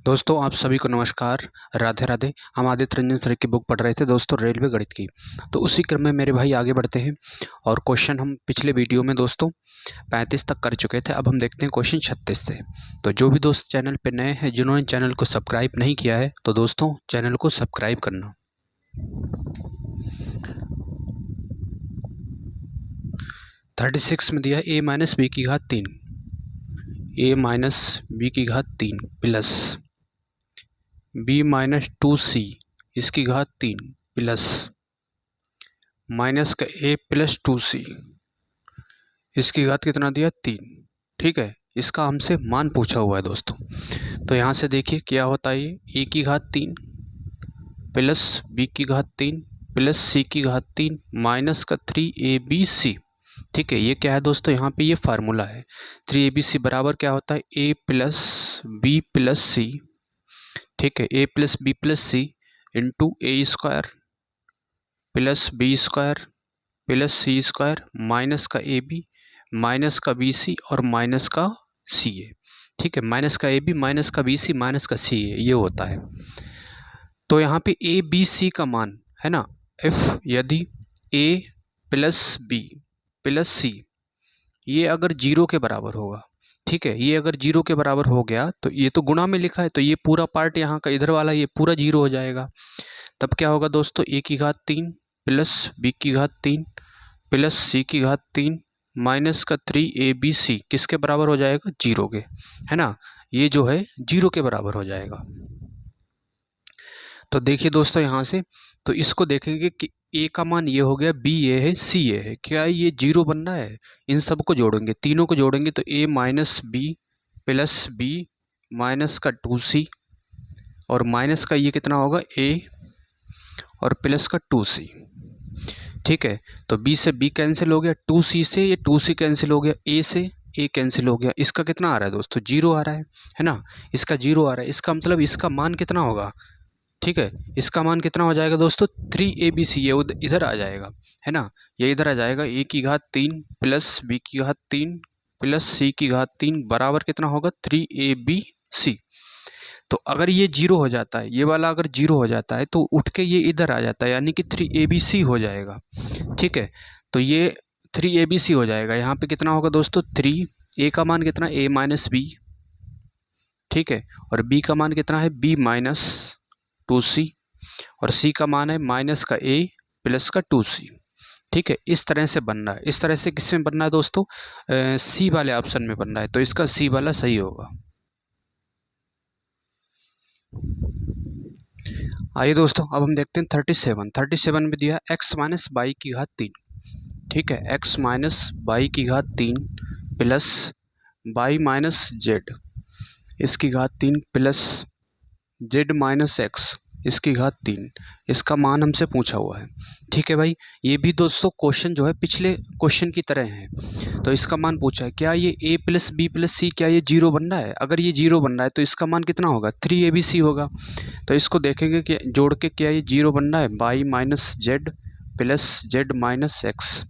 दोस्तों आप सभी को नमस्कार, राधे राधे। हम आदित्य रंजन सर की बुक पढ़ रहे थे दोस्तों, रेलवे गणित की। तो उसी क्रम में मेरे भाई आगे बढ़ते हैं और क्वेश्चन हम पिछले वीडियो में दोस्तों 35 तक कर चुके थे। अब हम देखते हैं क्वेश्चन 36 से। तो जो भी दोस्त चैनल पे नए हैं, जिन्होंने चैनल को सब्सक्राइब नहीं किया है, तो दोस्तों चैनल को सब्सक्राइब करना। 36 में दिया a माइनस बी की घात 3, a माइनस बी की घात 3 प्लस b माइनस 2c इसकी घात 3 प्लस माइनस का a प्लस 2c इसकी घात कितना दिया 3। ठीक है, इसका हमसे मान पूछा हुआ है दोस्तों। तो यहाँ से देखिए क्या होता है, ये a की घात 3 प्लस b की घात 3 प्लस c की घात 3 माइनस का 3abc। ठीक है, ये क्या है दोस्तों, यहाँ पे ये फार्मूला है। 3abc बराबर क्या होता है, a plus B plus C. ठीक है, a plus B plus C into A square plus B square plus C square minus का ए बी माइनस का बी सी और माइनस का सी ए। ठीक है, माइनस का ए बी माइनस का बी सी माइनस का सी ए, ये होता है। तो यहाँ पे ए बी सी का मान है ना, इफ यदि ए प्लस बी प्लस सी ये अगर 0 के बराबर होगा, ठीक है, ये अगर 0 के बराबर हो गया तो ये तो गुणा में लिखा है, तो ये पूरा पार्ट यहाँ का इधर वाला ये पूरा 0 हो जाएगा। तब क्या होगा दोस्तों, a की घात 3 प्लस b की घात 3 प्लस c की घात 3 माइनस का 3abc किसके बराबर हो जाएगा, 0 के, है ना। ये जो है 0 के बराबर हो जाएगा। तो देखिए दोस्तों यहाँ से, तो इसको देखेंगे कि a का मान ये हो गया, b ये है, c ये है, क्या ये 0 बनना है। इन सब को जोड़ेंगे, तीनों को जोड़ेंगे तो a minus B plus B minus का 2c और माइनस का ये कितना होगा a और प्लस का 2c। ठीक है, तो b से b कैंसिल हो गया, 2c से ये 2c कैंसिल हो गया, a से a कैंसिल हो गया। इसका कितना आ रहा है दोस्तों, 0 आ रहा है ना, इसका 0 आ रहा है। इसका मतलब इसका मान कितना होगा, ठीक है, इसका मान कितना हो जाएगा दोस्तों, 3abc, ये इधर आ जाएगा, है ना, ये इधर आ जाएगा। a की घात 3 प्लस b की घात 3 प्लस c की घात 3 बराबर कितना होगा, 3abc। तो अगर ये 0 हो जाता है, ये वाला अगर 0 हो जाता है तो उठ के ये इधर आ जाता है, यानी कि 3abc हो जाएगा। ठीक है, तो ये 3abc हो जाएगा। यहाँ पे कितना होगा दोस्तों, 3, a का मान कितना, a माइनस बी, ठीक है, और b का मान कितना है, b माइनस 2c और c का मान है माइनस का a प्लस का 2c। ठीक है, इस तरह से बन रहा है। इस तरह से किस में बनना है दोस्तों, सी वाले ऑप्शन में बनना है, तो इसका सी वाला सही होगा। आइए दोस्तों, अब हम देखते हैं 37 में दिया x माइनस बाई की घात 3। ठीक है, x माइनस बाई की घात 3 प्लस बाई माइनस जेड इसकी घात 3 प्लस जेड माइनस एक्स इसकी घात 3, इसका मान हमसे पूछा हुआ है। ठीक है भाई, ये भी दोस्तों क्वेश्चन जो है पिछले क्वेश्चन की तरह है। तो इसका मान पूछा है, क्या ये a प्लस बी प्लस सी क्या ये 0 बन रहा है। अगर ये 0 बन रहा है तो इसका मान कितना होगा, 3abc होगा। तो इसको देखेंगे कि जोड़ के क्या ये 0 बन रहा है, by minus Z plus Z minus x.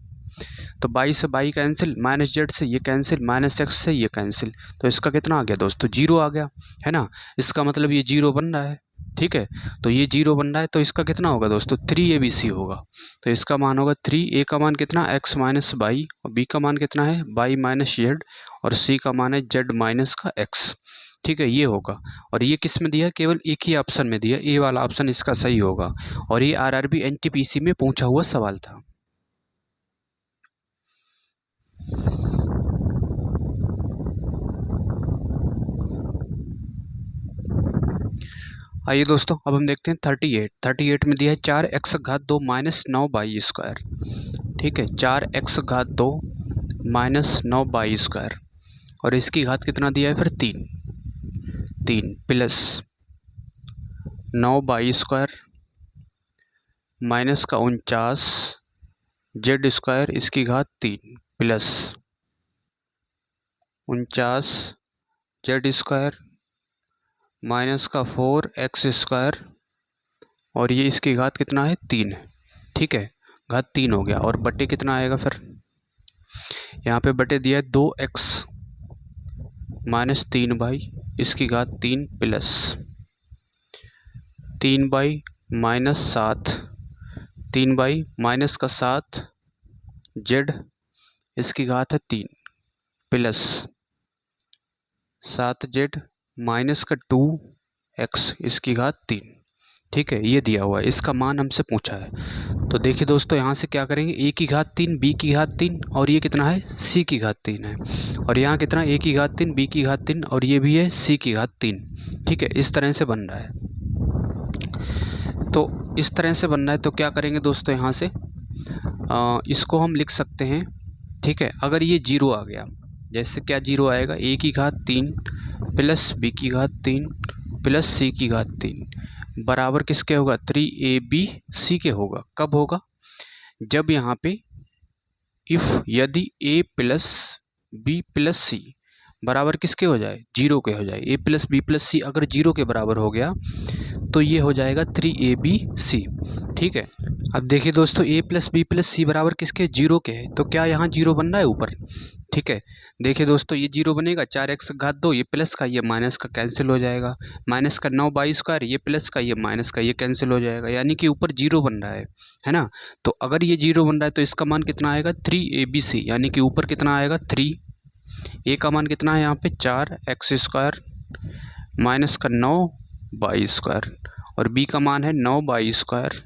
तो बाई से बाई कैंसिल, माइनस जेड से ये कैंसिल, माइनस एक्स से ये कैंसिल, तो इसका कितना आ गया दोस्तों, 0 आ गया, है ना। इसका मतलब ये 0 बन रहा है। ठीक है, तो ये 0 बन रहा है, तो इसका कितना होगा दोस्तों, 3abc होगा। तो इसका मान होगा 3, a का मान कितना, x माइनस बाई, और b का मान कितना है, बाई माइनस जेड, और c का मान है जेड माइनस का x। ठीक है, ये होगा। और ये किस में दिया, केवल एक ही ऑप्शन में दिया, ए वाला ऑप्शन इसका सही होगा। और ये RRB NTPC में पूछा हुआ सवाल था। आइए दोस्तों, अब हम देखते हैं 38 में दिया है 4x घात 2 माइनस 9 बाई स्क्वायर। ठीक है, 4x घात 2 माइनस 9 बाई स्क्वायर, और इसकी घात कितना दिया है फिर 3 प्लस 9 बाई स्क्वायर माइनस का 49 जेड स्क्वायर इसकी घात 3 प्लस 49 जेड स्क्वायर माइनस का 4x स्क्वायर, और ये इसकी घात कितना है, 3 है। ठीक है, घात 3 हो गया, और बटे कितना आएगा फिर, यहाँ पे बटे दिया है 2x माइनस 3 बाई इसकी घात 3 प्लस 3/-7, 3/-7 जेड इसकी घात है 3 प्लस 7z माइनस का 2x इसकी घात 3। ठीक है, ये दिया हुआ है, इसका मान हमसे पूछा है। तो देखिए दोस्तों, यहाँ से क्या करेंगे, a की घात 3, b की घात 3 और ये कितना है, c की घात 3 है। और यहाँ कितना, a की घात 3, b की घात 3 और ये भी है c की घात 3। ठीक है, इस तरह से बन रहा है। तो इस तरह से बन रहा है, तो क्या करेंगे दोस्तों, यहाँ से इसको हम लिख सकते हैं। ठीक है, अगर ये 0 आ गया, जैसे क्या 0 आएगा, a की घात 3 प्लस b की घात 3 प्लस c की घात 3 बराबर किसके होगा, 3abc के होगा। कब होगा, जब यहाँ पे यदि a plus b plus c बराबर किसके हो जाए, 0 के हो जाए। a plus b plus c अगर 0 के बराबर हो गया तो ये हो जाएगा 3abc। ठीक है, अब देखिए दोस्तों, a प्लस बी प्लस सी बराबर किसके, 0 के है। तो क्या यहाँ 0 बन रहा है ऊपर। ठीक है, देखिए दोस्तों, ये 0 बनेगा, 4x घात 2, ये प्लस का ये माइनस का कैंसिल हो जाएगा, माइनस का 9/2, ये प्लस का ये माइनस का ये कैंसिल हो जाएगा, यानी कि ऊपर 0 बन रहा है ना। तो अगर ये 0 बन रहा है तो इसका मान कितना आएगा, 3abc, यानी कि ऊपर कितना आएगा 3। a का मान कितना है यहाँ पे, 4x² माइनस का 9/2 और b का मान है 9/2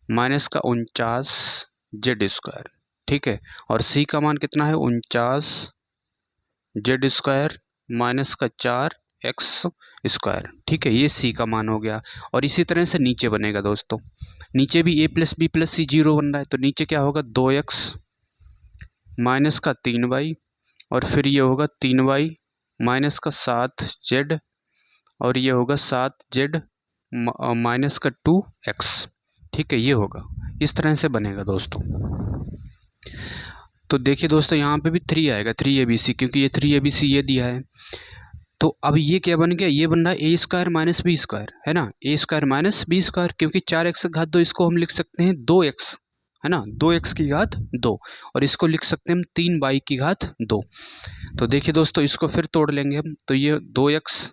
माइनस का 49z²। ठीक है, और c का मान कितना है, 49z² माइनस का 4x²। ठीक है, ये c का मान हो गया। और इसी तरह से नीचे बनेगा दोस्तों, नीचे भी a प्लस बी प्लस सी 0 बन रहा है, तो नीचे क्या होगा, 2x माइनस का 3y और फिर ये होगा 3y माइनस का 7z और ये होगा 7z माइनस का 2x। ठीक है, ये होगा, इस तरह से बनेगा दोस्तों। तो देखिए दोस्तों, यहाँ पे भी 3 आएगा, 3abc, क्योंकि ये 3abc ये दिया है। तो अब ये क्या बन गया, ये बन रहा है a² माइनस b², है ना, a² माइनस b², क्योंकि 4x घात 2 इसको हम लिख सकते हैं 2x, है ना, 2x की घात 2 और इसको लिख सकते हैं हम 3y की घात 2। तो देखिए दोस्तों, इसको फिर तोड़ लेंगे हम, तो ये 2x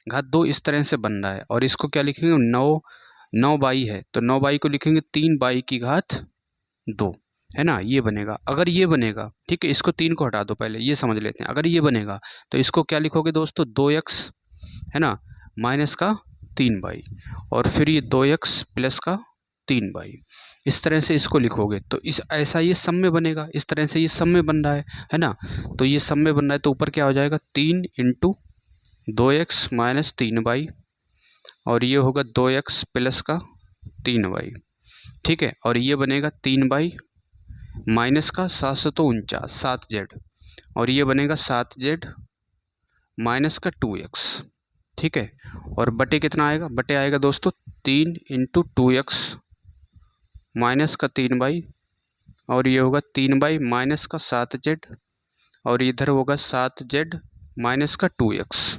घात 2 इस तरह से बन रहा है और इसको क्या लिखेंगे, 9y है, तो 9y को लिखेंगे 3y की घात 2, है ना, ये बनेगा। अगर ये बनेगा, ठीक है, इसको 3 को हटा दो, पहले ये समझ लेते हैं। अगर ये बनेगा तो इसको क्या लिखोगे दोस्तों, 2x, है ना, माइनस का 3y और फिर ये 2x प्लस का 3y, इस तरह से इसको लिखोगे तो इस ऐसा ये सम में बनेगा। इस तरह से ये सम में बन रहा है ना। तो ये सम में बन रहा है तो ऊपर क्या हो जाएगा, 3 × 2x माइनस 3y और ये होगा 2x प्लस का 3y। ठीक है, और ये बनेगा 3y माइनस का 749 7z और ये बनेगा 7z माइनस का 2x। ठीक है, और बटे कितना आएगा, बटे आएगा दोस्तों 3 × 2x माइनस का 3y और ये होगा 3y माइनस का 7z और इधर होगा 7z माइनस का 2x।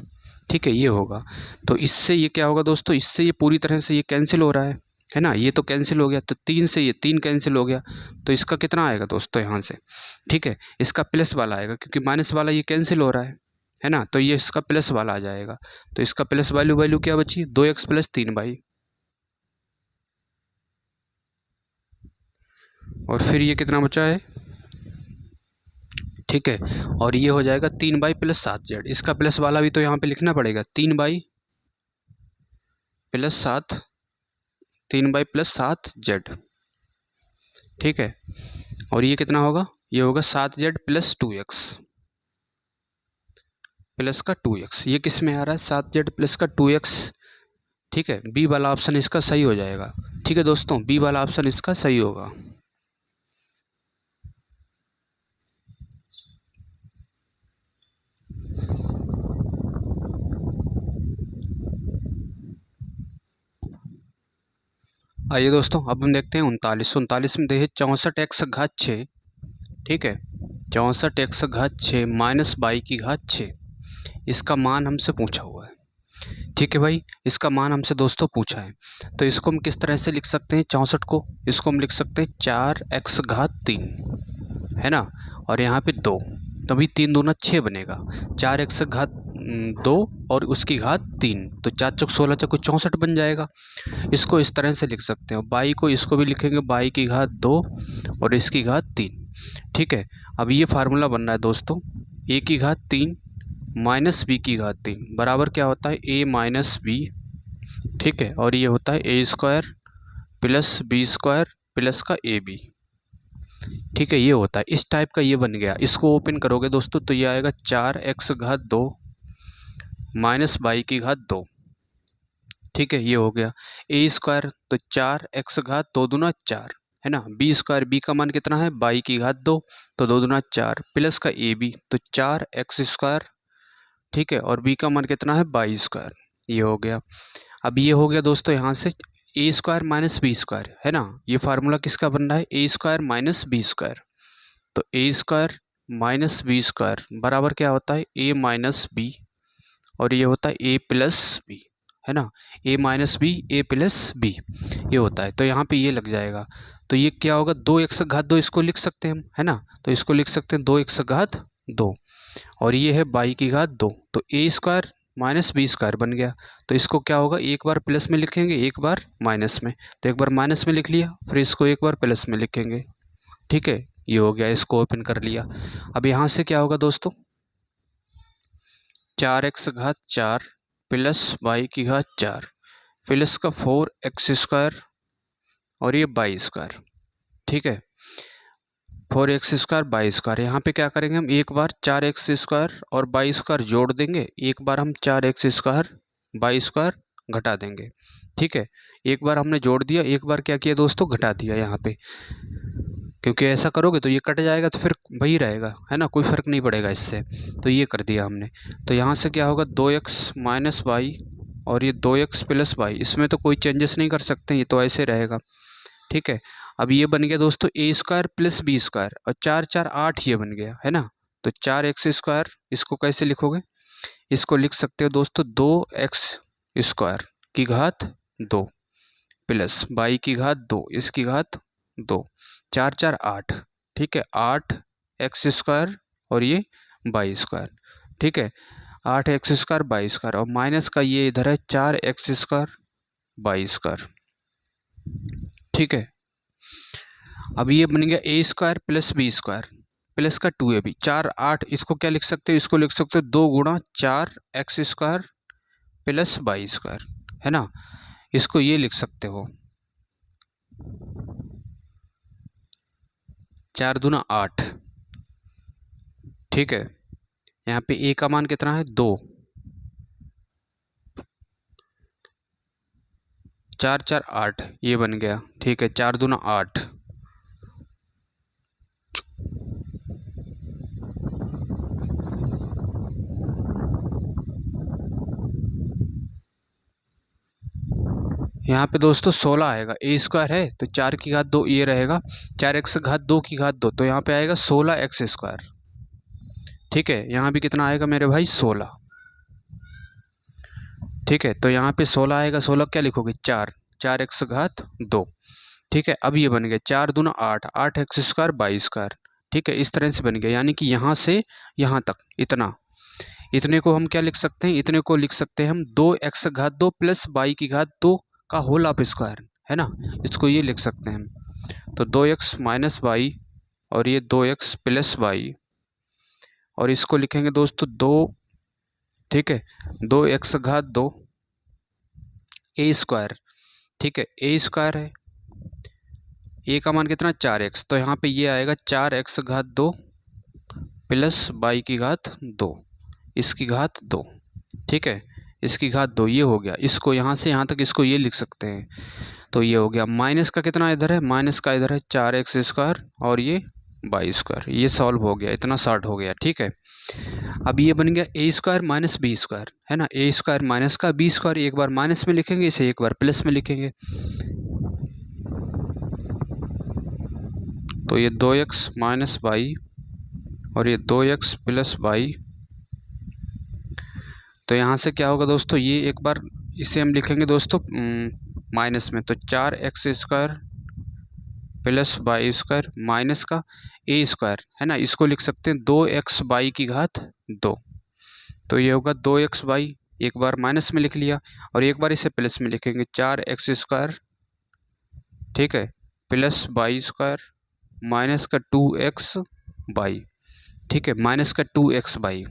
ठीक है, ये होगा। तो इससे ये क्या होगा दोस्तों, इससे ये पूरी तरह से ये कैंसिल हो रहा है ना, ये तो कैंसिल हो गया, तो 3 से ये 3 कैंसिल हो गया, तो इसका कितना आएगा दोस्तों यहाँ से, ठीक है, इसका प्लस वाला आएगा क्योंकि माइनस वाला ये कैंसिल हो रहा है ना, तो ये इसका प्लस वाला आ जाएगा। तो इसका प्लस वैल्यू क्या बची, 2x प्लस 3y और फिर ये कितना बचा है, ठीक है, और ये हो जाएगा 3y प्लस 7z। इसका प्लस वाला भी तो यहाँ पे लिखना पड़ेगा, 3y प्लस 7z। ठीक है, और ये कितना होगा, ये होगा 7z प्लस 2x प्लस का 2x। ये किस में आ रहा है, 7z प्लस का 2x। ठीक है, बी वाला ऑप्शन इसका सही हो जाएगा। ठीक है दोस्तों, बी वाला ऑप्शन इसका सही होगा। आइए दोस्तों, अब हम देखते हैं 39 में देखिए 64x घात 6। ठीक है, 64x घात 6 माइनस y की घात 6, इसका मान हमसे पूछा हुआ है। ठीक है भाई, इसका मान हमसे दोस्तों पूछा है, तो इसको हम किस तरह से लिख सकते हैं, 64 को इसको हम लिख सकते हैं 4x घात 3, है ना, और यहाँ पे 2, तभी 3 दूना 6 बनेगा। 4x घात 2 और उसकी घात 3, तो 4 चौक 16 चौक 64 बन जाएगा। इसको इस तरह से लिख सकते हो, बाई को इसको भी लिखेंगे बाई की घात 2 और इसकी घात 3। ठीक है, अब ये फार्मूला बन रहा है दोस्तों, ए की घात 3 माइनस बी की घात 3 बराबर क्या होता है ए माइनस बी। ठीक है, और ये होता है A square plus B square plus का ए बी। ठीक है, ये होता है, इस टाइप का ये बन गया। इसको ओपन करोगे दोस्तों तो ये आएगा 4x घात 2 माइनस बाई की घात 2। ठीक है, ये हो गया ए स्क्वायर, तो 4x घात 2 दूना 4 है ना, बी स्क्वायर, बी का मान कितना है बाई की घात 2, तो 2 दूना 4 प्लस का ए बी, तो 4x स्क्वायर। ठीक है, और बी का मान कितना है बाई स्क्वायर, ये हो गया। अब ये हो गया दोस्तों यहाँ से ए स्क्वायर माइनस बी स्क्वायर है ना, ये फार्मूला किसका बन रहा है A square minus B square, तो ए स्क्वायर माइनस बी स्क्वायर बराबर क्या होता है ए माइनस बी, और ये होता है ए प्लस बी है ना, ए माइनस बी ए प्लस बी ये होता है। तो यहाँ पे ये लग जाएगा, तो ये क्या होगा 2x घात 2 इसको लिख सकते हैं हम है ना, तो इसको लिख सकते हैं 2x घात 2 और ये है बाई की घात 2, तो ए स्क्वायर माइनस बी स्क्वायर बन गया। तो इसको क्या होगा एक बार प्लस में लिखेंगे एक बार माइनस में, तो एक बार माइनस में लिख लिया फिर इसको एक बार प्लस में लिखेंगे। ठीक है, ये हो गया, इसको ओपन कर लिया। अब यहाँ से क्या होगा दोस्तों 4x घात 4 प्लस बाई की घात 4 प्लस का 4x स्क्वायर और ये बाई स्क्वायर। ठीक है, 4x स्क्वायर बाई स्क्वायर, यहाँ पे क्या करेंगे हम एक बार 4x स्क्वायर और बाई स्क्वायर जोड़ देंगे, एक बार हम 4x स्क्वायर बाई स्क्वायर घटा देंगे। ठीक है, एक बार हमने जोड़ दिया, एक बार क्या किया दोस्तों घटा दिया यहाँ पे, क्योंकि ऐसा करोगे तो ये कट जाएगा तो फिर वही रहेगा है ना, कोई फ़र्क नहीं पड़ेगा इससे, तो ये कर दिया हमने। तो यहाँ से क्या होगा 2x माइनस बाई और ये 2x प्लस बाई, इसमें तो कोई चेंजेस नहीं कर सकते, ये तो ऐसे रहेगा। ठीक है, अब ये बन गया दोस्तों ए स्क्वायर प्लस बी स्क्वायर और 4 4 8 ये बन गया है ना, तो 4x स्क्वायर इसको कैसे लिखोगे, इसको लिख सकते हो दोस्तों 2x स्क्वायर की घात 2 प्लस बाई की घात 2 इसकी घात 2, 4 4 8। ठीक है, 8x स्क्वायर और ये बाई स्क्वायर। ठीक है, 8x स्क्वायर बाई स्क्वायर और माइनस का ये इधर है 4x स्क्वायर बाई स्क्वायर। ठीक है, अब ये बन गया A square plus B square plus का 2ab 4 8, इसको क्या लिख सकते हो, इसको लिख सकते हो 2 गुणा 4x square plus by square है ना, इसको ये लिख सकते हो 4 दूना 8। ठीक है, यहाँ पे ए का मान कितना है 2, 4 4 8 ये बन गया। ठीक है, 4 दूना 8, यहाँ पे दोस्तों 16 आएगा, ए स्क्वायर है तो 4 की घात 2 ये रहेगा, 4x घात 2 की घात 2, तो यहाँ पे आएगा 16x स्क्वायर। ठीक है, यहाँ भी कितना आएगा मेरे भाई 16। ठीक है, तो यहाँ पे 16 आएगा, 16 क्या लिखोगे 4x घात 2। ठीक है, अब ये बन गया 4 दूना 8 8x स्क्वायर बाई स्क्वायर। ठीक है, इस तरह से बन गया, यानी कि यहाँ से यहाँ तक इतने को हम क्या लिख सकते हैं, इतने को लिख सकते हैं हम 2x घात 2 प्लस बाई की घात 2 का होल ऑफ स्क्वायर है ना, इसको ये लिख सकते हैं हम। तो 2x माइनस बाई और ये 2x प्लस बाई और इसको लिखेंगे दोस्तों 2। ठीक है, 2x घात 2 ए स्क्वायर। ठीक है, ए स्क्वायर है, ए का मान कितना 4x, तो यहाँ पे ये आएगा 4x घात 2 प्लस बाई की घात 2 इसकी घात 2। ठीक है, इसकी घात 2 ये हो गया, इसको यहाँ से यहाँ तक इसको ये लिख सकते हैं, तो ये हो गया। माइनस का कितना इधर है, माइनस का इधर है 4x स्क्वायर और ये बाई स्क्वायर, ये सॉल्व हो गया, इतना शॉर्ट हो गया। ठीक है, अब ये बन गया A square minus B square है ना, ए स्क्वायर माइनस का बी स्क्वायर, एक बार माइनस में लिखेंगे इसे एक बार प्लस में लिखेंगे, तो ये 2x माइनस बाई और ये 2x प्लस बाई। तो यहाँ से क्या होगा दोस्तों, ये एक बार इसे हम लिखेंगे दोस्तों माइनस में, तो 4x square plus by square minus का ए स्क्वायर है ना, इसको लिख सकते हैं 2x बाई की घात 2। तो ये होगा 2x/, एक बार माइनस में लिख लिया और एक बार इसे प्लस में लिखेंगे, 4x², ठीक है, प्लस y² माइनस का 2x/, ठीक है, माइनस का 2x/।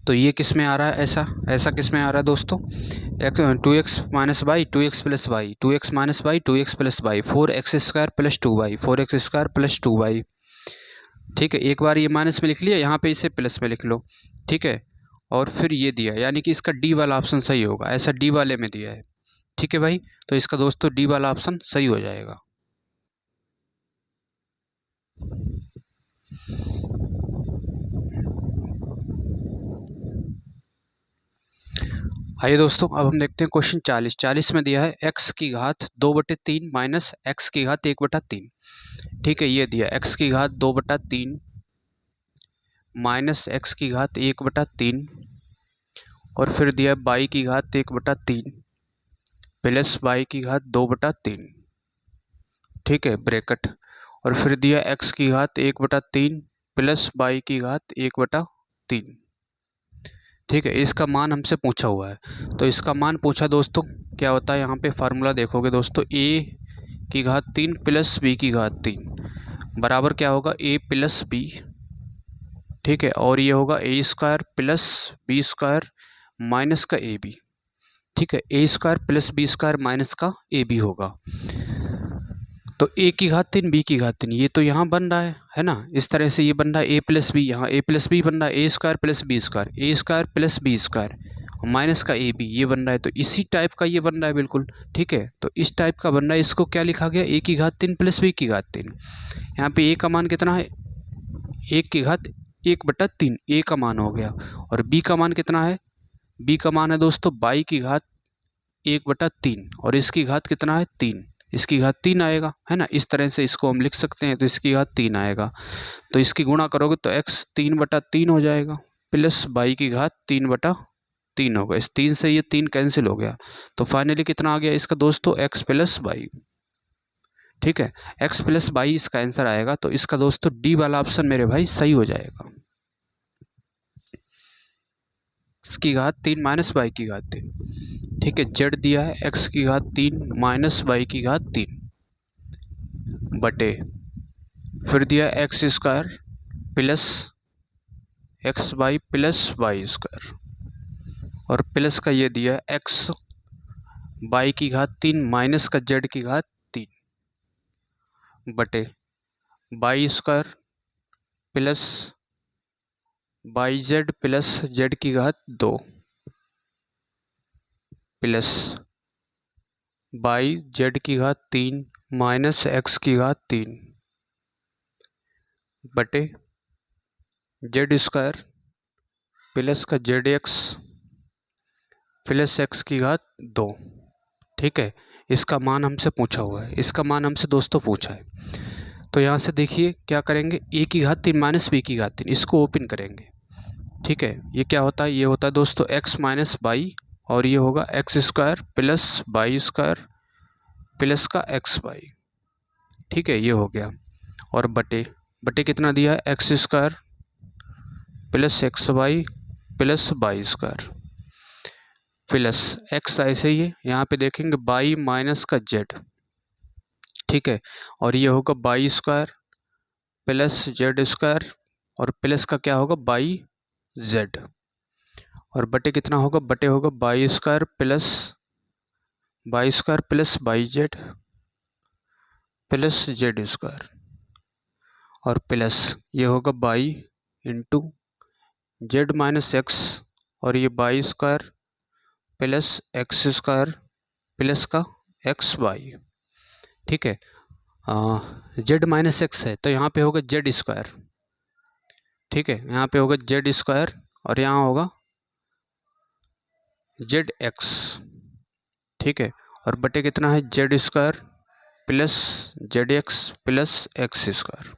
तो ये किस में आ रहा है, ऐसा किस में आ रहा है दोस्तों, 2x minus by 2x plus Y, 2x minus by 2x plus Y, 4x² plus 2y, 4x² plus 2y, ठीक है। एक बार ये माइनस में लिख लिया, यहाँ पे इसे प्लस में लिख लो, ठीक है। और फिर ये दिया, यानी कि इसका डी वाला ऑप्शन सही होगा, ऐसा डी वाले में दिया है, ठीक है भाई। तो इसका दोस्तों डी वाला ऑप्शन सही हो जाएगा। आइए दोस्तों, अब हम देखते हैं क्वेश्चन 40 में दिया है x की घात 2/3 माइनस x की घात 1/3, ठीक है। ये दिया x की घात 2/3 माइनस x की घात 1/3 और फिर दिया y की घात 1/3 प्लस y की घात 2/3, ठीक है, ब्रैकेट। और फिर दिया x की घात 1/3 प्लस y की घात 1/3, ठीक है। इसका मान हमसे पूछा हुआ है, तो इसका मान पूछा दोस्तों, क्या होता है यहाँ पे फार्मूला देखोगे दोस्तों, a की घात 3 प्लस b की घात 3 बराबर क्या होगा, a प्लस b, ठीक है। और ये होगा a² प्लस b² माइनस का ab, ठीक है, a² प्लस b² माइनस का ab होगा। तो a की घात 3 b की घात 3 ये तो यहाँ बन रहा है ना, इस तरह से ये बन रहा है a प्लस बी, यहाँ a प्लस बी बन रहा है, a² प्लस b² माइनस का ab ये बन रहा है। तो इसी टाइप का ये बन रहा है बिल्कुल, ठीक है। तो इस टाइप का बन रहा है, इसको क्या लिखा गया, a की घात 3 प्लस b की घात 3। यहाँ पे a का मान कितना है, 1 की घात 1/3 a का मान हो गया, और b का मान कितना है, b का मान है दोस्तों y की घात 1/3 और इसकी घात कितना है 3, इसकी घात 3 आएगा, है ना। इस तरह से इसको हम लिख सकते हैं, तो इसकी घात 3 आएगा। तो इसकी गुणा करोगे तो x 3/3 हो जाएगा प्लस y की घात 3/3 होगा। इस 3 से ये 3 कैंसिल हो गया, तो फाइनली कितना आ गया इसका दोस्तों, x प्लस वाई, ठीक है, x प्लस वाई इसका आंसर आएगा। तो इसका दोस्तों डी वाला ऑप्शन मेरे भाई सही हो जाएगा, x की घात 3 माइनस वाई की घात 3, ठीक है। जेड दिया है x की घात 3 माइनस वाई की घात 3 बटे, फिर दिया x² plus xy plus y² और प्लस का ये दिया x y की घात 3 माइनस का z की घात 3 बटे y² plus yz plus z की घात 2 प्लस yz की घात 3 माइनस x की घात 3 बटे z² प्लस का zx प्लस x की घात 2, ठीक है। इसका मान हमसे पूछा हुआ है, इसका मान हमसे दोस्तों पूछा है। तो यहाँ से देखिए क्या करेंगे, a की घात 3 माइनस b की घात 3 इसको ओपन करेंगे, ठीक है। ये क्या होता है, ये होता है दोस्तों x माइनस वाई और ये होगा x² प्लस y² प्लस का xy, ठीक है, ये हो गया। और बटे बटे कितना दिया है, x² plus xy plus y² plus x ऐसे ही है, यहाँ पे देखेंगे y माइनस का z, ठीक है। और ये होगा y² प्लस z² और प्लस का क्या होगा yz और बटे कितना होगा, बटे होगा y² plus y² plus yz plus z² और प्लस ये होगा y into z minus x और ये y² प्लस x² प्लस का xy, ठीक है। z माइनस x है तो यहाँ पे होगा z², ठीक है, यहाँ पे होगा z² और यहाँ होगा zx, ठीक है। और बटे कितना है z² plus zx plus x²,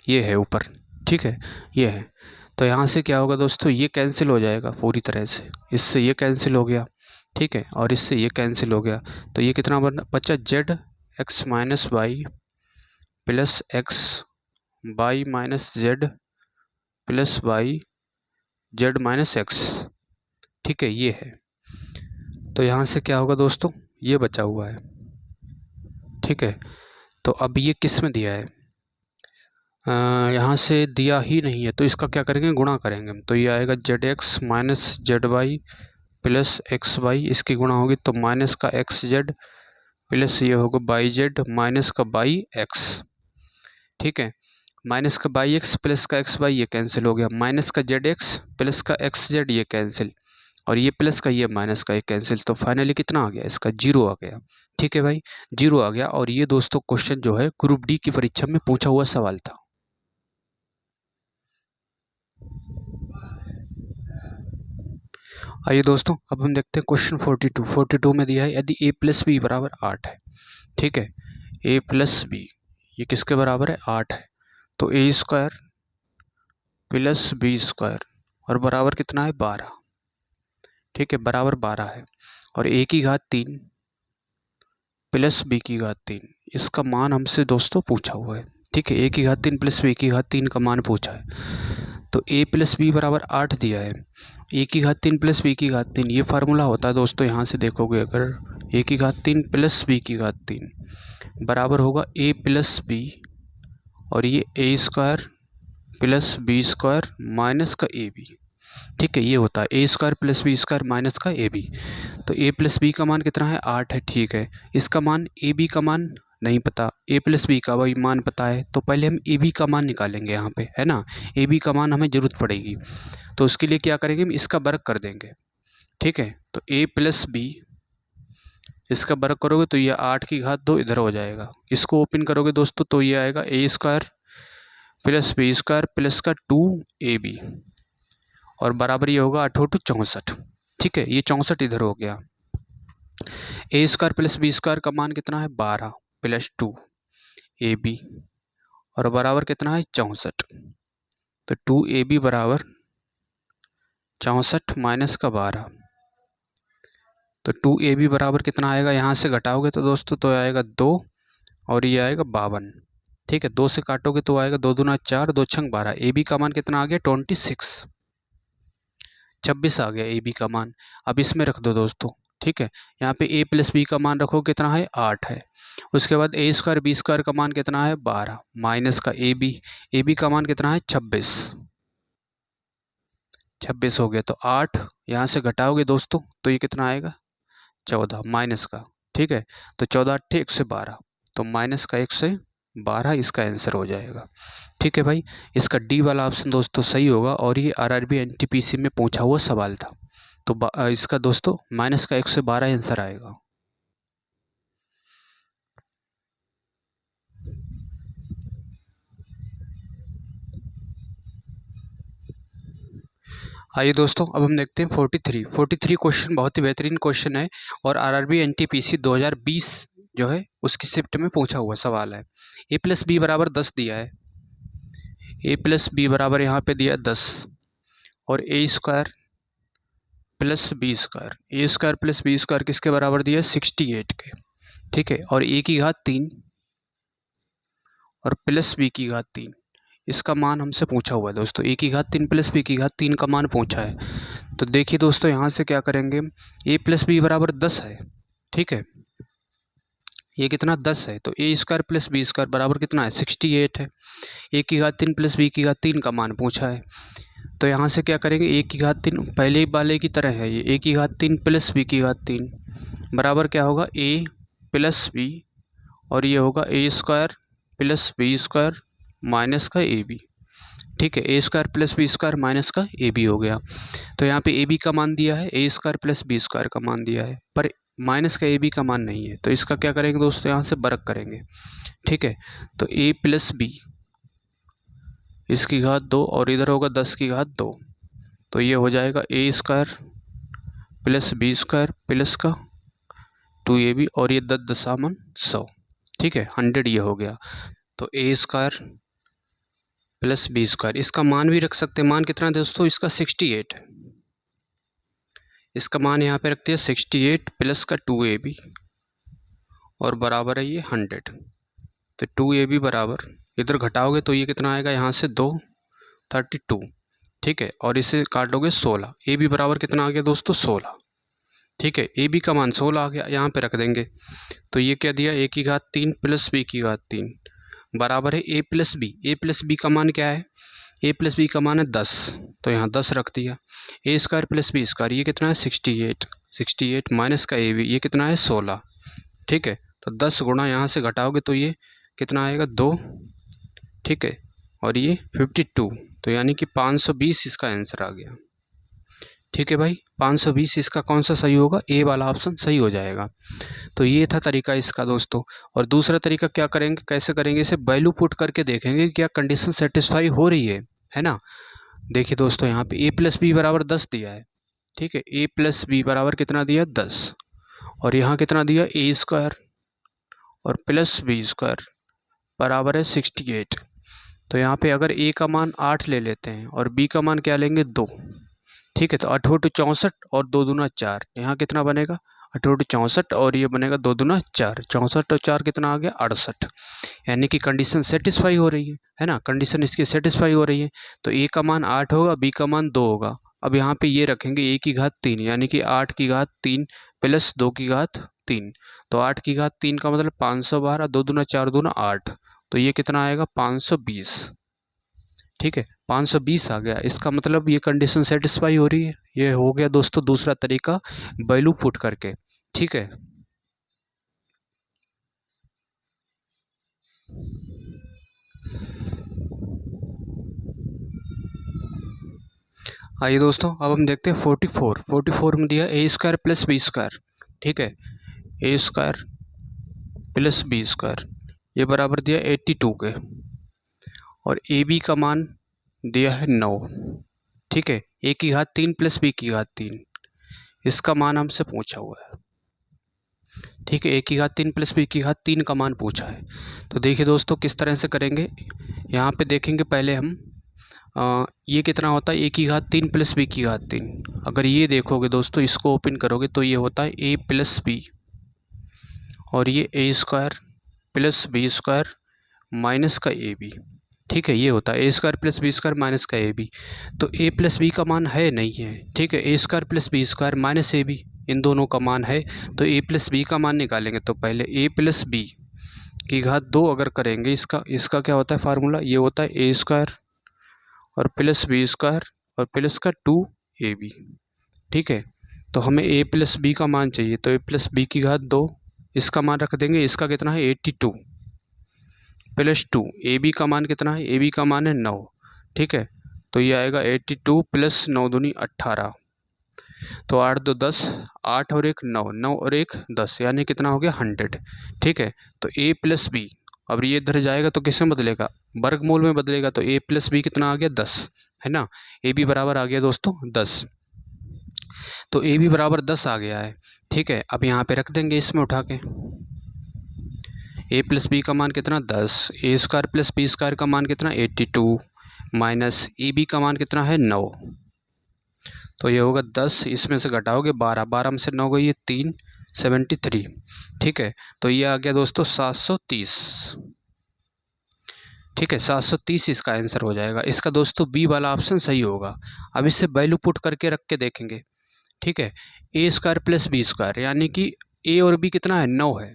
ये है ऊपर, ठीक है, ये है। तो यहाँ से क्या होगा दोस्तों, ये कैंसिल हो जाएगा पूरी तरह से, इससे ये कैंसिल हो गया, ठीक है, और इससे ये कैंसिल हो गया। तो ये कितना बचा, zx minus Y plus x y minus z plus y Z minus X, ठीक है, ये है। तो यहाँ से क्या होगा दोस्तों, ये बचा हुआ है, ठीक है। तो अब ये किस में दिया है, यहाँ से दिया ही नहीं है, तो इसका क्या करेंगे, गुणा करेंगे हम। तो ये आएगा Z X minus Z Y plus X Y, इसकी गुणा होगी तो माइनस का एक्स जेड प्लस ये होगा बाई जेड माइनस का बाई एक्स, ठीक है। माइनस का बाई एक्स प्लस का एक्स वाई ये कैंसिल हो गया, माइनस का जेड एक्स प्लस का एक्स जेड ये कैंसिल, और ये प्लस का ये माइनस का ये कैंसिल। तो फाइनली कितना आ गया, इसका जीरो आ गया, ठीक है भाई, जीरो आ गया। और ये दोस्तों क्वेश्चन जो है ग्रुप डी की परीक्षा में पूछा हुआ सवाल था। आइए दोस्तों, अब हम देखते हैं क्वेश्चन 42 में दिया है यदि a प्लस बी बराबर 8 है, ठीक है, a प्लस बी ये किसके बराबर है, 8 है, तो a square plus B square और बराबर कितना है, 12, ठीक है, बराबर 12 है। और a की घात 3 प्लस b की घात 3, इसका मान हमसे दोस्तों पूछा हुआ है, ठीक है, a की घात 3 प्लस b की घात 3 का मान पूछा है। तो a प्लस बी बराबर 8 दिया है, a की घात 3 प्लस b की घात 3, ये फार्मूला होता है दोस्तों, यहाँ से देखोगे अगर a की घात 3 प्लस b की घात 3 बराबर होगा a प्लस बी और ये a square plus B square minus का ए बी, ठीक है, ये होता है A square plus B square minus का ए बी। तो ए प्लस बी का मान कितना है, 8 है, ठीक है। इसका मान ए बी का मान नहीं पता, ए प्लस बी का वही मान पता है, तो पहले हम ए बी का मान निकालेंगे यहाँ पे, है ना, ए बी का मान हमें ज़रूरत पड़ेगी। तो उसके लिए क्या करेंगे, हम इसका वर्ग कर देंगे, ठीक है। तो ए प्लस बी इसका वर्ग करोगे तो ये 8 की घात 2 इधर हो जाएगा, इसको ओपन करोगे दोस्तों तो ये आएगा A square plus B square plus का 2ab और बराबर ये होगा 8 × 2 = 64, ठीक है, ये 64 इधर हो गया। A square plus B square का मान कितना है, 12 प्लस 2ab और बराबर कितना है, 64। तो 2ab बराबर 64 माइनस का 12, तो 2ab बराबर कितना आएगा, यहाँ से घटाओगे तो दोस्तों तो आएगा 2 और ये आएगा 52, ठीक है, 2 से काटोगे तो आएगा 2 दूना 4 2 छंग 12, ए बी का मान कितना आ गया, 26 आ गया ए बी का मान। अब इसमें रख दो दोस्तों, ठीक है, यहाँ पे a प्लस बी का मान रखो कितना है, 8 है। उसके बाद ए स्क्वायर बी स्क्वायर का मान कितना है, 12 माइनस का ए बी का मान कितना है, 26 हो गया। तो 8 यहाँ से घटाओगे दोस्तों तो ये कितना आएगा, 14 माइनस का, ठीक है, तो 14 × 8 = 112, तो माइनस का 112 इसका आंसर हो जाएगा, ठीक है भाई। इसका डी वाला ऑप्शन दोस्तों सही होगा और ये आरआरबी एनटीपीसी में पूछा हुआ सवाल था। तो इसका दोस्तों माइनस का 112 आंसर आएगा। आइए दोस्तों, अब हम देखते हैं 43 क्वेश्चन बहुत ही बेहतरीन क्वेश्चन है और आरआरबी एनटीपीसी 2020 जो है उसकी शिफ्ट में पूछा हुआ सवाल है। ए प्लस बी बराबर 10 दिया है, ए प्लस बी बराबर यहाँ पे दिया 10 और A square plus B square, A square plus B square किसके बराबर दिया है, 68 के, ठीक है, और ए की घात 3 और प्लस बी की घात 3, इसका मान हमसे पूछा हुआ है दोस्तों, ए की घात 3 प्लस बी की घात 3 का मान पूछा है। तो देखिए दोस्तों यहाँ से क्या करेंगे, ए प्लस बी बराबर 10 है, ठीक है, ये कितना 10 है, तो ए स्क्वायर प्लस बी स्क्वायर बराबर कितना है, 68 है। ए की घात 3 प्लस बी की घात 3 का मान पूछा है, तो यहाँ से क्या करेंगे, ए की घात 3 पहले वाले की तरह है, ये ए की घात 3 प्लस बी की घात 3 बराबर क्या होगा, ए प्लस बी और ये होगा A square plus B square minus का ए बी, ठीक है, A square plus B square minus का ए बी हो गया। तो यहाँ पे ए बी का मान दिया है, A square plus B square का मान दिया है, पर माइनस का ए बी का मान नहीं है, तो इसका क्या करेंगे दोस्तों, यहाँ से वर्ग करेंगे, ठीक है। तो ए प्लस बी इसकी घात 2 और इधर होगा 10 की घात 2, तो ये हो जाएगा A square plus B square plus का 2ab और ये 10 दशामन 100, ठीक है, 100 ये हो गया। तो ए स्क्वायर प्लस बी स्क्वायर, इसका मान भी रख सकते हैं, मान कितना है दोस्तों, इसका 68 है, इसका मान यहाँ पे रखते हैं 68 प्लस का 2ab और बराबर है ये 100। तो 2ab बराबर इधर घटाओगे तो ये कितना आएगा, यहाँ से 2 32 ठीक है, और इसे काटोगे 16। ए बी बराबर कितना आ गया दोस्तों 16। ठीक है, ए बी का मान 16 आ गया, यहाँ पे रख देंगे। तो ये क्या दिया, ए की घात 3 प्लस बी की घात 3 बराबर है ए प्लस बी। ए प्लस बी का मान क्या है, ए प्लस बी का मान है 10, तो यहाँ 10 रख दिया। ए स्क्वायर प्लस बी स्क्वायर ये कितना है 68, 68 माइनस का ए बी ये कितना है 16। ठीक है, तो 10 गुणा यहाँ से घटाओगे तो ये कितना आएगा 2। ठीक है, और ये 52, तो यानी कि 520 इसका आंसर आ गया। ठीक है भाई, 520 इसका कौन सा सही होगा, ए वाला ऑप्शन सही हो जाएगा। तो ये था तरीका इसका दोस्तों। और दूसरा तरीका क्या करेंगे, कैसे करेंगे, इसे वैल्यू पुट करके देखेंगे क्या कंडीशन सेटिस्फाई हो रही है ना। देखिए दोस्तों, यहाँ पे ए प्लस बी बराबर 10 दिया है। ठीक है, ए प्लस बी बराबर कितना दिया 10, और यहाँ कितना दिया ए स्क्वायर और प्लस बी स्क्वायर बराबर है 68। तो यहाँ पे अगर ए का मान 8 ले लेते हैं और बी का मान क्या लेंगे 2। ठीक है, तो 8 × 64 और 2 दूना 4, यहाँ कितना बनेगा 8 × 64 और ये बनेगा 2 दूना 4, 64 और 4 कितना आ गया 68। यानी कि कंडीशन सेटिस्फाई हो रही है ना, कंडीशन इसकी सेटिस्फाई हो रही है। तो ए का मान 8 होगा, बी का मान 2 होगा। अब यहाँ पे ये रखेंगे ए की घात 3, यानी कि 8 की घात 3 प्लस 2 की घात 3। तो 8 की घात 3 का मतलब 512, 2 दूना 4 दूना 8, तो ये कितना आएगा 520। ठीक है, 520 आ गया, इसका मतलब ये कंडीशन सेटिस्फाई हो रही है। ये हो गया दोस्तों दूसरा तरीका वैल्यू पुट करके। ठीक है, आइए दोस्तों अब हम देखते हैं 44 में दिया ए स्क्वायर प्लस बी स्क्वायर। ठीक है, A square plus B square ये बराबर दिया 82 के, और ए बी का मान दिया है 9। ठीक है, ए की घात 3 प्लस बी की घात 3 इसका मान हमसे पूछा हुआ है। ठीक है, ए की घात 3 प्लस बी की घात 3 का मान पूछा है। तो देखिए दोस्तों किस तरह से करेंगे, यहाँ पे देखेंगे पहले हम ये कितना होता है ए की घात 3 प्लस बी की घात 3। अगर ये देखोगे दोस्तों, इसको ओपन करोगे तो ये होता है ए प्लस बी, और ये A square plus B square minus का ए बी। ठीक है, ये होता है A square plus B square minus का ए बी। तो ए प्लस बी का मान है नहीं है। ठीक है, A square plus B square minus A B इन दोनों का मान है, तो ए प्लस बी का मान निकालेंगे। तो पहले ए प्लस बी की घात 2 अगर करेंगे, इसका क्या होता है फार्मूला, ये होता है ए स्क्वायर और प्लस बी स्क्वायर और प्लस का 2 ए बी। ठीक है, तो हमें ए प्लस बी का मान चाहिए, तो ए प्लस बी की घात 2 इसका मान रख देंगे। इसका कितना है 82 प्लस 2, ए बी का मान कितना है, ए बी का मान है 9। ठीक है, तो ये आएगा 82 प्लस 9 दूनी 18, तो 8 2 10, 8 और 1 9, 9 और 1 10, यानी कितना हो गया 100। ठीक है, तो ए प्लस बी, अब ये इधर जाएगा तो किस में बदलेगा, वर्गमूल में बदलेगा। तो ए प्लस बी कितना आ गया 10, है ना। ए बी बराबर आ गया दोस्तों 10, तो ए बी बराबर 10 आ गया है। ठीक है, अब यहाँ पे रख देंगे इसमें उठा के। ए प्लस बी का मान कितना 10, ए स्क्वायर प्लस बी स्क्वायर का मान कितना 82 माइनस ए बी का मान कितना है 9, तो ये होगा 10, इसमें से घटाओगे 12, 12 में से 9 गई ये 3, 73। ठीक है, तो ये आ गया दोस्तों 730। ठीक है, 730 इसका आंसर हो जाएगा। इसका दोस्तों बी वाला ऑप्शन सही होगा। अब इससे वैल्यू पुट करके रख के देखेंगे। ठीक है, A square plus B square, यानी कि ए और बी कितना है 9 है,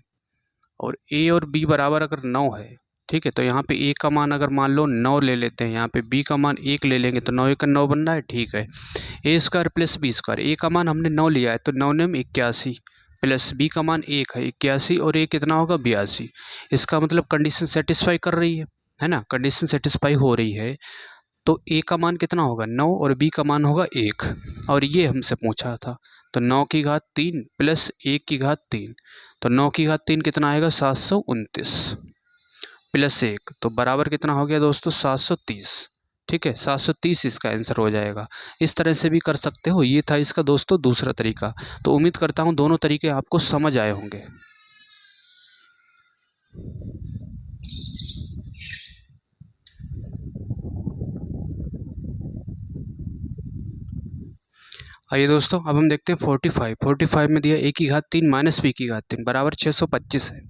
और ए और बी बराबर अगर 9 है। ठीक है, तो यहाँ पे ए का मान अगर मान लो 9 ले लेते हैं, यहाँ पे बी का मान 1 ले लेंगे, तो 9 1 9 बन रहा है। ठीक है, A square plus B square, ए का मान हमने 9 लिया है, तो 9 ने 81 प्लस बी का मान 1 है 81, और ए कितना होगा 82। इसका मतलब कंडीशन सेटिस्फाई कर रही है ना, कंडीशन सेटिस्फाई हो रही है। तो ए का मान कितना होगा 9 और बी का मान होगा 1, और ये हमसे पूछा था। तो 9 की घात 3 प्लस 1 की घात 3, तो 9 की घात 3 कितना आएगा 729 प्लस 1, तो बराबर कितना हो गया दोस्तों 730। ठीक है, 730 इसका आंसर हो जाएगा। इस तरह से भी कर सकते हो। ये था इसका दोस्तों दूसरा तरीका। तो उम्मीद करता हूँ दोनों तरीके आपको समझ आए होंगे। आइए दोस्तों अब हम देखते हैं 45 में दिया ए की घात 3 माइनस बी की घात 3 बराबर 625 है।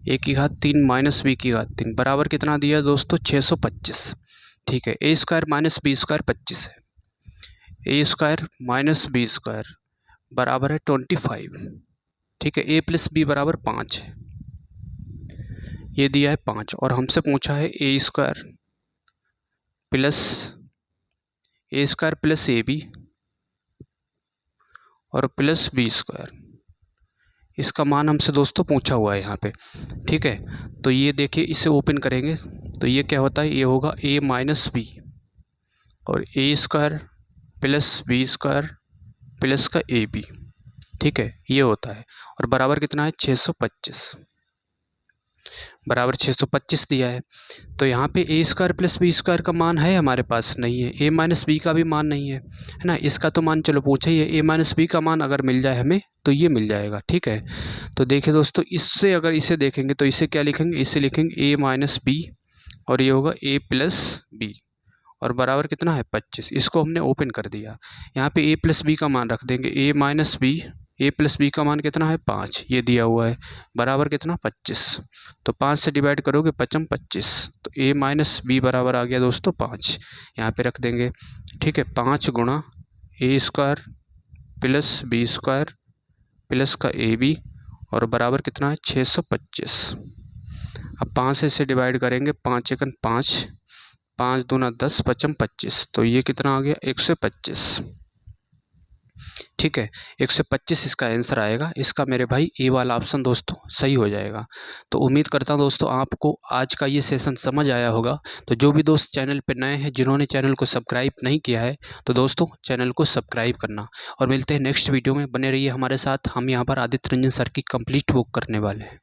ए की घात 3 माइनस बी की घात 3 बराबर कितना दिया दोस्तों 625। ठीक है। A square minus B square 25 है, A square minus B square बराबर है 25। ठीक है। ए प्लस बी बराबर 5 है, ये दिया है 5 और हमसे पूछा है A square plus A B और प्लस बी स्क्वायर, इसका मान हमसे दोस्तों पूछा हुआ है यहाँ पे। ठीक है। तो ये देखिए, इसे ओपन करेंगे तो ये क्या होता है, ये होगा ए माइनस बी और A square plus B square plus का ए बी। ठीक है, ये होता है और बराबर कितना है 625, बराबर 625 दिया है। तो यहाँ पे ए स्क्वायर प्लस बी स्क्वायर का मान है हमारे पास, नहीं है। ए माइनस बी का भी मान नहीं है, है ना। इसका तो मान चलो पूछा ही है, ए माइनस बी का मान अगर मिल जाए हमें तो ये मिल जाएगा। ठीक है। तो देखिए दोस्तों, इससे अगर इसे देखेंगे तो इसे क्या लिखेंगे, इसे लिखेंगे ए माइनस बी और ये होगा ए प्लस बी और बराबर कितना है 25। इसको हमने ओपन कर दिया, यहाँ पे ए प्लस बी का मान रख देंगे, ए माइनस बी, ए प्लस बी का मान कितना है 5, ये दिया हुआ है, बराबर कितना 25। तो 5 से डिवाइड करोगे 5 25, तो ए माइनस बी बराबर आ गया दोस्तों 5, यहाँ पे रख देंगे। ठीक है। 5 गुणा A square plus B square plus का ए बी और बराबर कितना है 625। अब 5 से इसे डिवाइड करेंगे, 5 एकन 5, 5 दूना 10, 5 25, तो ये कितना आ गया 125। ठीक है, 125 इसका आंसर आएगा। इसका मेरे भाई ए वाला ऑप्शन दोस्तों सही हो जाएगा। तो उम्मीद करता हूं दोस्तों आपको आज का ये सेशन समझ आया होगा। तो जो भी दोस्त चैनल पर नए हैं, जिन्होंने चैनल को सब्सक्राइब नहीं किया है, तो दोस्तों चैनल को सब्सक्राइब करना। और मिलते हैं नेक्स्ट वीडियो में, बने रहिए हमारे साथ। हम यहाँ पर आदित्य रंजन सर की कंप्लीट बुक करने वाले हैं।